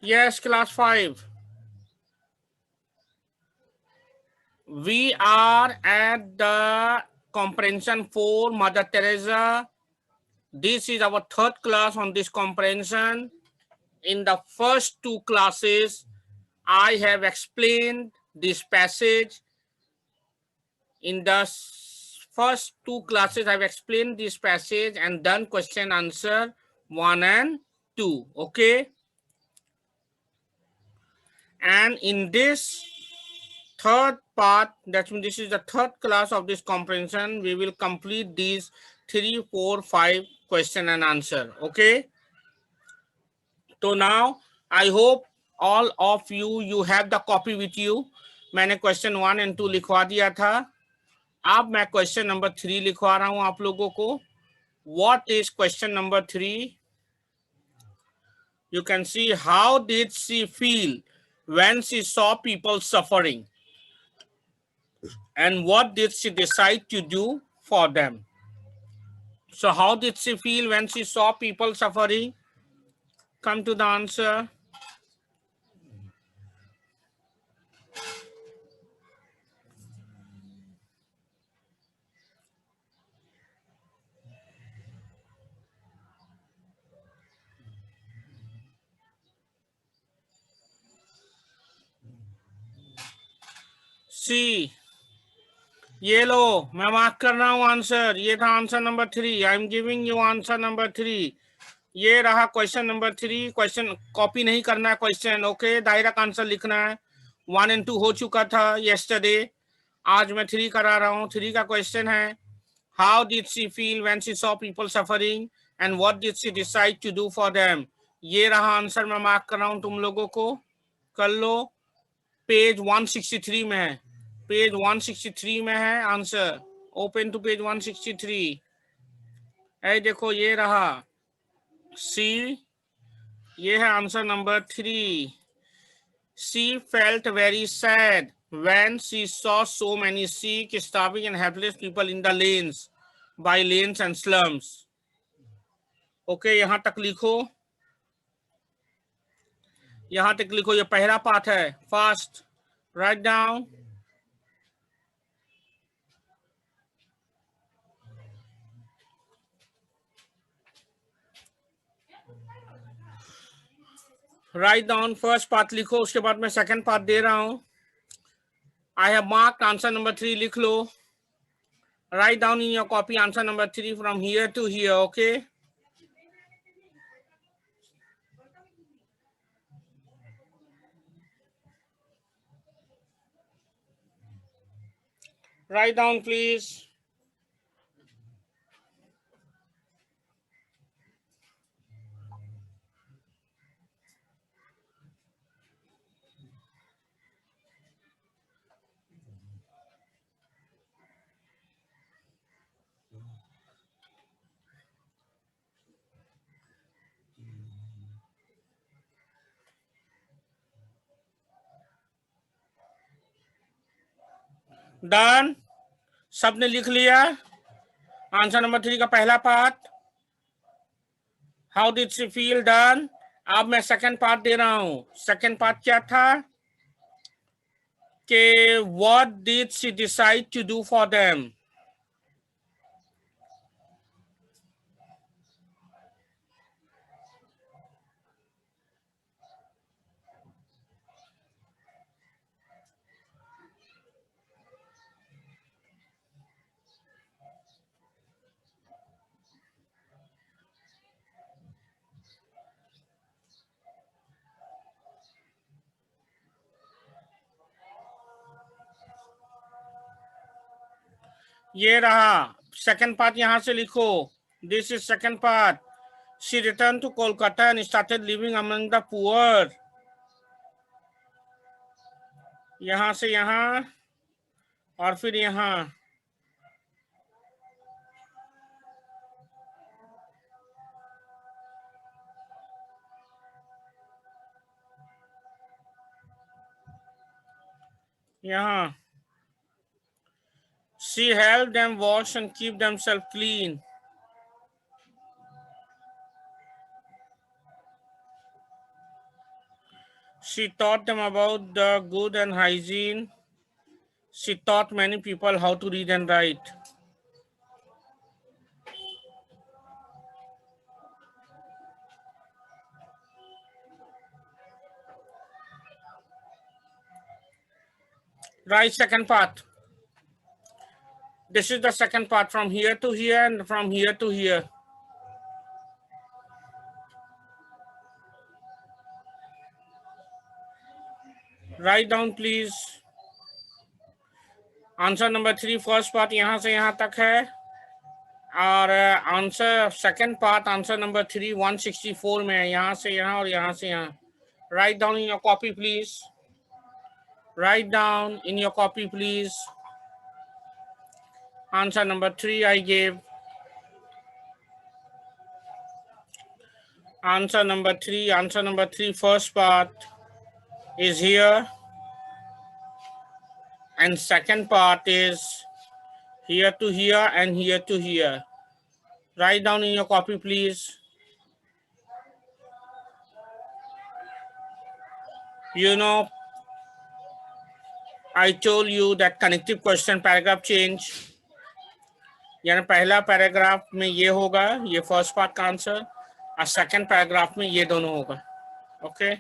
Yes, class 5. We are at the comprehension 4, Mother Teresa. This is our third class on this comprehension. In the first two classes, I have explained this passage. In the first two classes, I've explained this passage and done question answer 1 and 2. Okay. And in this third part, that means this is the third class of this comprehension, we will complete these 3, 4, 5 question and answer. Okay. So now I hope all of you have the copy with you. मैंने question 1 and 2 लिखवा दिया था. अब मैं question number 3 लिखवा रहा हूं आप लोगों को. What is question number 3? You can see, how did she feel when she saw people suffering? And what did she decide to do for them? So how did she feel when she saw people suffering? Come to the answer. C. ये लो, मैं mark कर रहा हूं answer. ये था answer number 3. I am giving you answer number 3. ये रहा question number 3. Question copy नहीं करना है क्वेश्चन. ओके, डायरेक्ट आंसर लिखना है. 1 and 2 हो चुका था yesterday. आज मैं 3 करा रहा हूं. 3 का क्वेश्चन है, how did she feel when she saw people suffering and what did she decide to do for them? ये रहा आंसर. मैं मार्क कर रहा हूं, तुम लोगों को कर लो. पेज 163 में है. पेज 163 में है आंसर. Open to page 163. ऐ देखो, ये रहा सी. ये है answer number 3. She felt very sad when she saw so many sick, starving and helpless people in the lanes, by lanes and slums. Okay, यहां तक लिखो. यहां तक लिखो. ये पहला पार्ट है. Fast right down. Right down first part लिखो. उसके बाद मैं सेकंड पार्ट दे रहा हूं. I have marked answer number 3. लिख लो. Write down in your copy answer number 3 from here to here. Okay. Write down, please. Done. सबने लिख लिया आंसर नंबर 3 का पहला part. How did she feel. Done. अब मैं सेकंड पार्ट दे रहा हूं. सेकंड पार्ट क्या था कि what did she decide to do for them. ये रहा सेकंड पार्ट. यहां से लिखो. This is second part. She return to Kolkata and started living among the poor. यहां से यहां और फिर यहां. यहां. She helped them wash and keep themselves clean. She taught them about the good and hygiene. She taught many people how to read and write. Write second part. This is the second part, from here to here and from here to here. Write down please. Answer number 3 first part यहाँ से यहाँ तक है, और answer second part answer number 3 164 में है, यहाँ से यहाँ और यहाँ से यहाँ. Right down in your copy please. Right down in your copy please. Answer number 3 I gave. Answer number 3 first part is here, and second part is here to here and here to here. Write down in your copy please. You know, I told you that connective question paragraph change, यानी पहला paragraph में ये होगा, ये first part का answer, और second paragraph में ये दोनों होगा. Okay,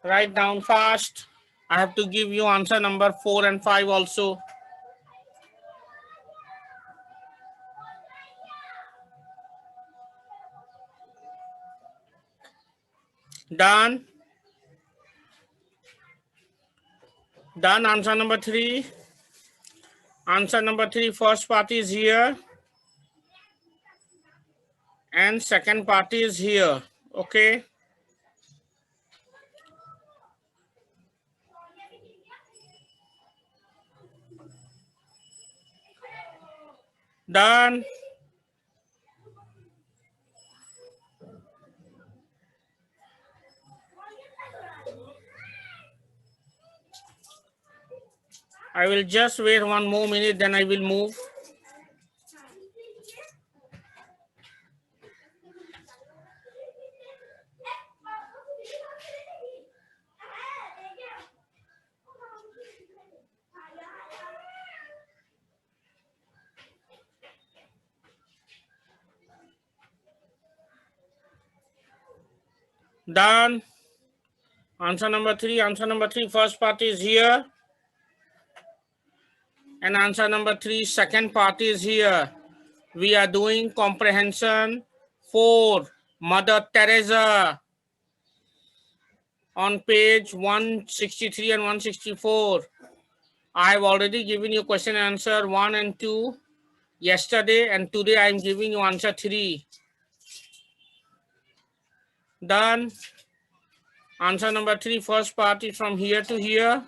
write down fast. I have to give you answer number 4 and 5 also. Done. Done. Answer number 3. Answer number 3 first part is here and second part is here. Okay. Done. I will just wait 1 more minute, then I will move. Done. Answer number 3. Answer number 3 first part is here. And answer number 3 second part is here. We are doing comprehension 4, Mother Teresa, on page 163 and 164. I have already given you question and answer 1 and 2 yesterday, and today I am giving you answer 3. Done. Answer number 3 first part is from here to here.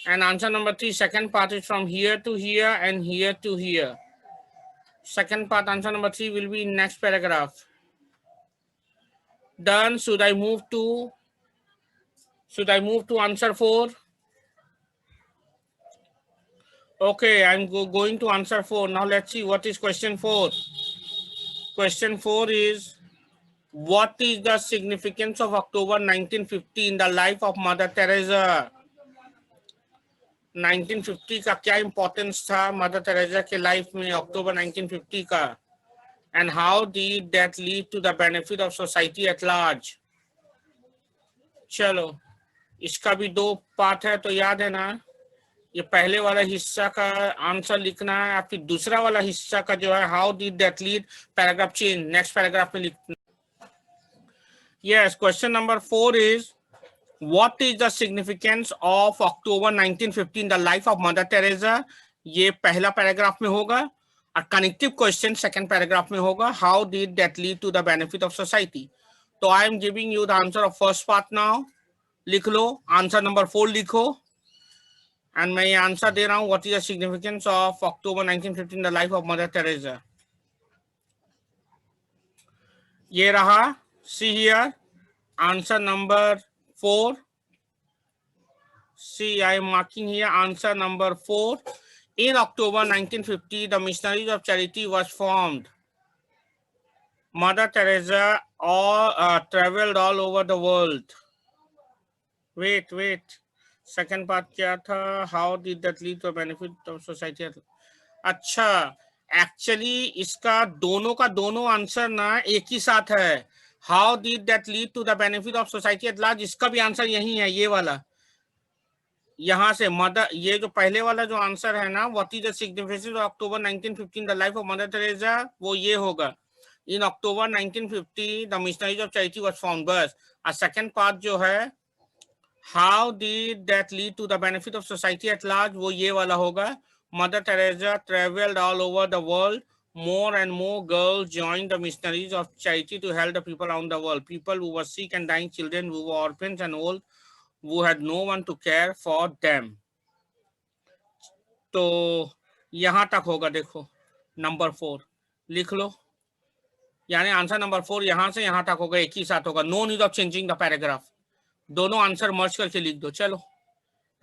And answer number 3 second part is from here to here and here to here. Second part answer number 3 will be in next paragraph. Done. Should I move to answer 4? Okay, I'm going to answer 4. Now let's see what is question 4. Question 4 is, what is the significance of October 1950 in the life of Mother Teresa? 1950 का क्या importance था mother Teresa के life में October 1950 का, and how did that lead to the benefit of society at large. चलो, इसका भी 2 part है, तो याद है ना, ये पहले वाला हिस्सा का आंसर लिखना है, फिर दूसरा वाला हिस्सा का जो है how did that lead paragraph change next paragraph में लिखना. Yes, question number 4 is, what is the significance of October 1950 in the life of Mother Teresa? ये पहला पैराग्राफ में होगा, और कनेक्टिव क्वेश्चन सेकंड पैराग्राफ में होगा, how did that lead to the benefit of society. तो I am giving you the answer of first part now. लिख लो, answer number 4 लिखो, एंड मैं ये आंसर दे रहा हूँ, what is the significance of October 1950 in the life of Mother Teresa. ये रहा, see here, answer number 4. See, I am marking here answer number 4. In October 1950, the Missionaries of Charity was formed. Mother Teresa or traveled all over the world. Wait. Second part क्या था? How did that lead to benefit of society? अच्छा, actually इसका दोनों का दोनों answer ना एक ही साथ है. How did that lead to the benefit of society at large, इसका भी आंसर यही है, ये वाला. यहाँ से मदर, ये जो पहले वाला जो आंसर है ना, what is the significance of October 1915 the life of Mother Teresa, वो ये होगा. In October 1950 the Missionaries of Charity was found. बस. और सेकंड पार्ट जो है, how did that lead to the benefit of society at large, वो ये वाला होगा. Mother Teresa traveled all over the world. More and more girls joined the missionaries of charity to help the people around the world. People who were sick and dying, children who were orphans and old, who had no one to care for them. तो यहाँ तक होगा. देखो number 4 लिख लो, यानी answer number 4 यहाँ से यहाँ तक होगा, एक ही साथ होगा. No need of changing the paragraph. दोनों आंसर मर्ज करके लिख दो. चलो,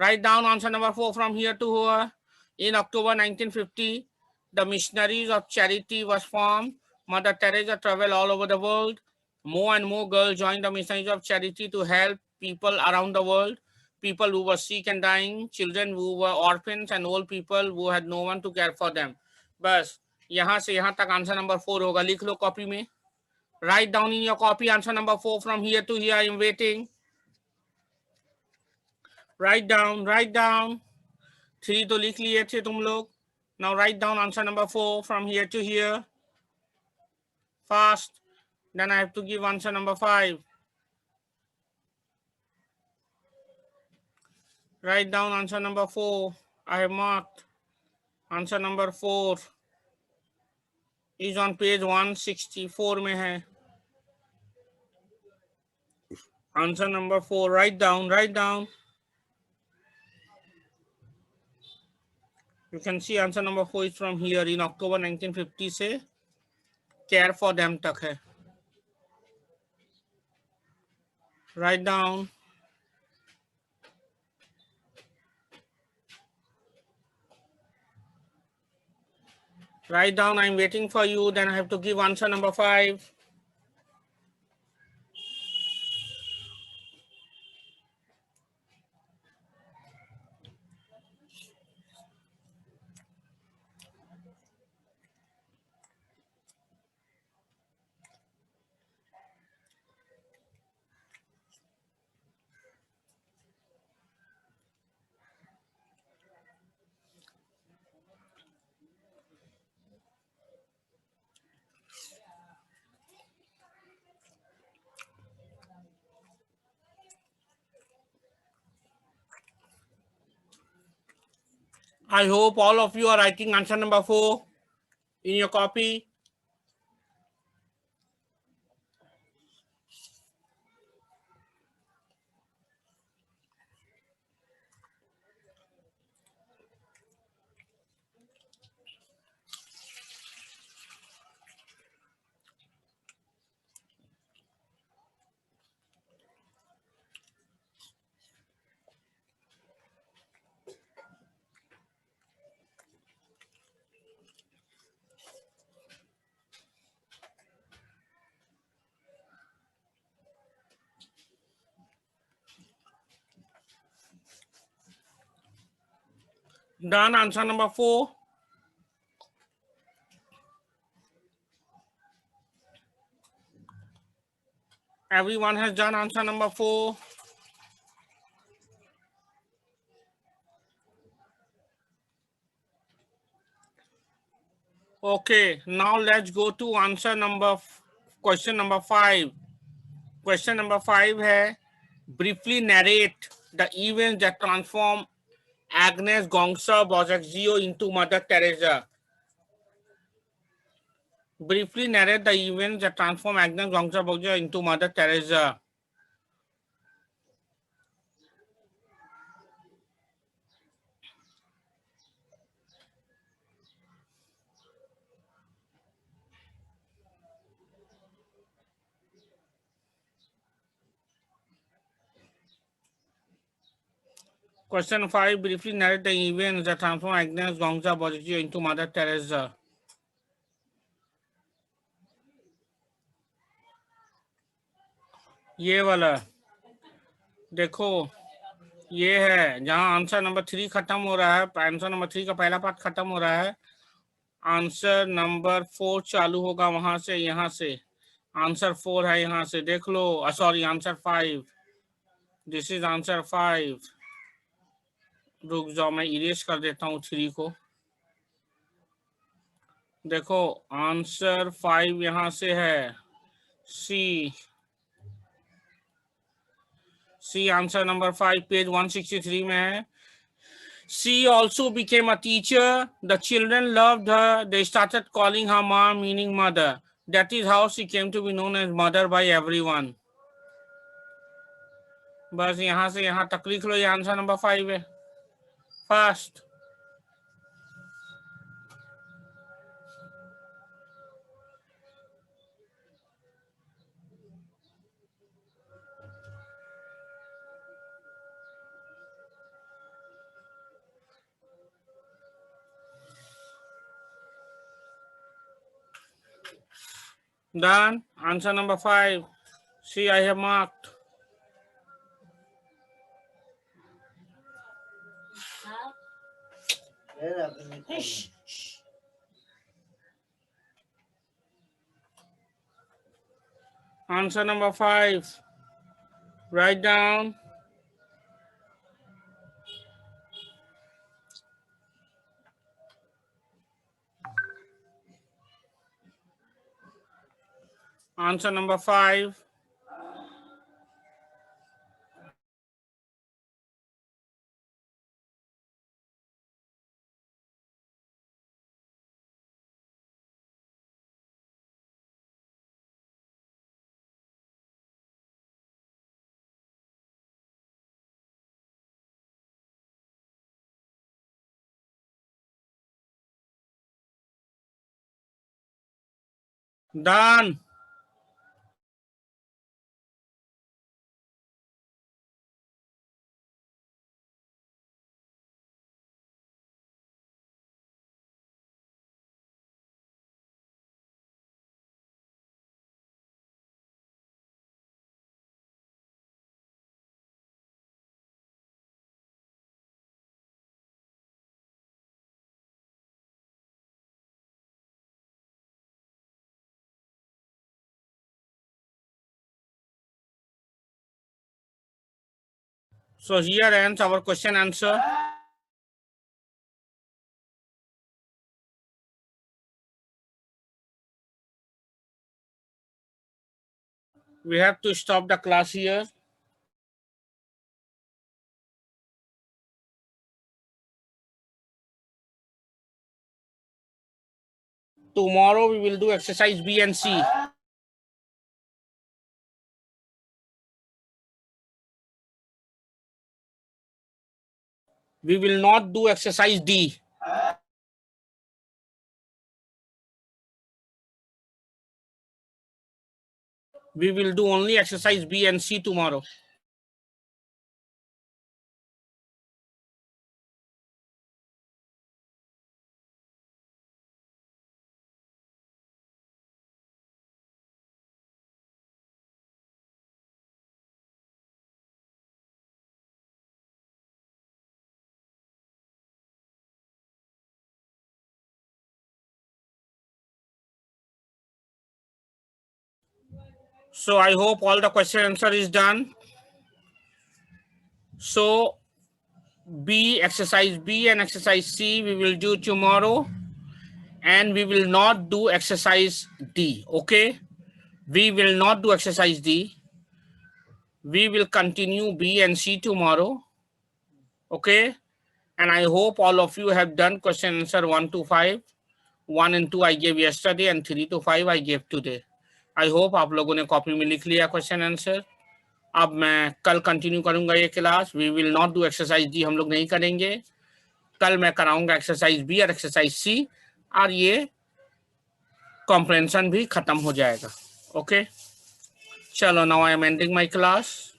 write down answer number 4 from here to here. In October 1950, the Missionaries of Charity was formed. Mother Teresa traveled all over the world. More and more girls joined the Missionaries of Charity to help people around the world. People who were sick and dying, children who were orphans, and old people who had no one to care for them. बस यहाँ से यहाँ तक answer number 4 होगा. लिख लो copy में. Write down in your copy answer number 4 from here to here. I am waiting. Write down. 3 तो लिख लिए थे तुम लोग. Now write down answer number 4 from here to here. Fast. Then I have to give answer number 5. Write down answer number 4. I have marked. Answer number 4 is on page 164 में है. Answer number 4. Write down. You can see answer number 4 is from here. In October 1950 से care for them तक है. Write down. Write down. I'm waiting for you. Then I have to give answer number 5. I hope all of you are writing answer number 4 in your copy. Done answer number 4. Everyone has done answer number 4. Okay, now let's go to answer number question number 5. Question number 5 है, briefly narrate the events that transform Agnes Gongsa Bojaxio into Mother Teresa. Briefly narrate the events that transform Agnes Gongsa Bojaxio into Mother Teresa. Question 5, briefly narrate the events that transform Agnes Gongsa Bojaxio into Mother Teresa. ये वाला देखो, ये है जहां answer number 3 खत्म हो रहा है, आंसर नंबर 3 का पहला पार्ट खत्म हो रहा है, आंसर नंबर 4 चालू होगा वहां से, यहाँ से आंसर 4 है, यहाँ से देख लो, sorry answer 5, this is answer 5। रुक जाओ मैं इरेज कर देता हूँ 3 को। देखो आंसर 5 यहाँ से है, सी आंसर नंबर 5 पेज 163 में है। She also became a teacher. The children loved her. They started calling her mom, meaning mother. That is how she came to be known as mother by everyone. बस यहाँ से यहाँ तक लिख लो, ये answer number 5 है। First done. Answer number 5. See, I have marked. Answer number 5. Write down. Answer number 5. Done. So here ends our question answer. We have to stop the class here. Tomorrow we will do exercise B and C. We will not do exercise D. We will do only exercise B and C tomorrow. So I hope all the question answer is done. So B, exercise B and exercise C we will do tomorrow, and we will not do exercise D. Okay, we will not do exercise D. We will continue B and C tomorrow. Okay, and I hope all of you have done question answer 1 to 5. 1 and 2 I gave yesterday and 3 to 5 I gave today. I hope आप लोगों ने copy में लिख लिया question answer. अब मैं कल continue करूंगा ये class. We will not do exercise D, हम लोग नहीं करेंगे। कल मैं कराऊंगा एक्सरसाइज बी और एक्सरसाइज सी, और ये कॉम्प्रेंशन भी खत्म हो जाएगा। ओके, चलो now I am ending my class.